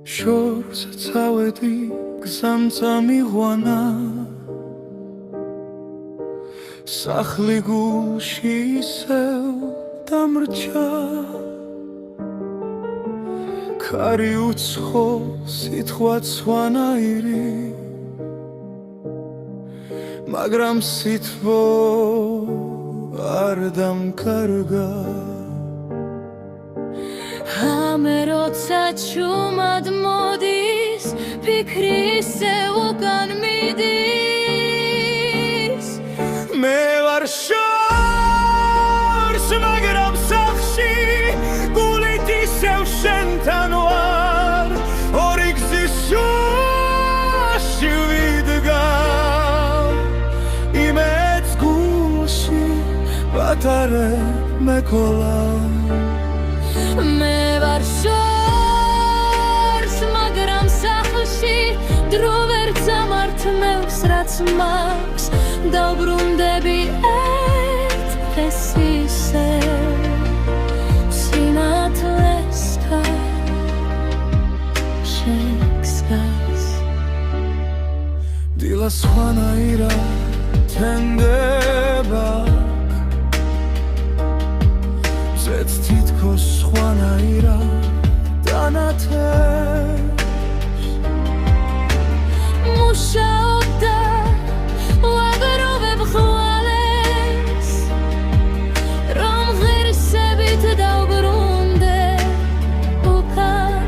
შორს წავედი გზამ წამიღვანა სახლი გულში ისევ დამრჩა ქარი უცხო სიტყვა სხვანაირი მაგრამ სითბო არ დამკარგა ამე როცა ჩუმად მოდის ფიქრი ისევ უკან მიდის მე ვარ შორს მაგრამ სახლში გულით ისევ შენთან ვარ ორი გზის შუაში ვიდგამ იმეც გულში პატარა მეკოლა მე ვარ შორს მაგრამ სახლში დრო ვერ წამართმევს რაც მაქვს დავბრუნდები ერთ დღეს ისევ სინათლესთან შეგსგავს დილა სხვანაირად თენდება ზეც თითქოს სხვანაირად დანათებს მუშაობდა ვაგროვებ ხვალეს რომ ღირსებით დავბრუნდე უკან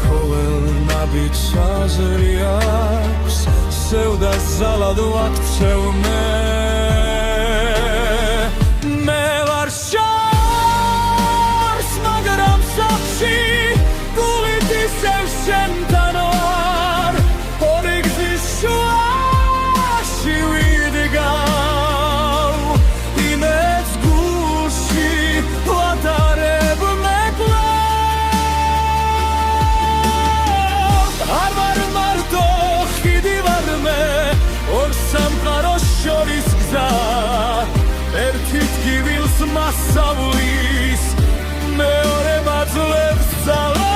ყოველ ნაბიჯს აზრი აქვს სევდა ზალად ვაქცევ მე ვარ შორს მაგრამ სახლში გულით ისევ შენთან ვარ ორი გზის შუაში ვიდგავ იმეც გულში ვატარებ მეკლავ არ ვარ მარტო ხიდი ვარ მე ორ სამყაროს შორის გზა ერთით გივილს მასავლის მეორე მაძლევს ძალა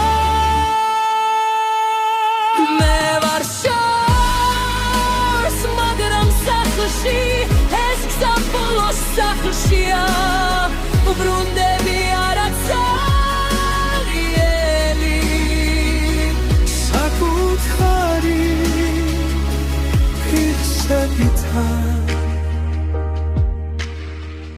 მე ვარ შორს მაგრამ სახლში ეს გზა ბოლოს სახლშია ვბრუნდე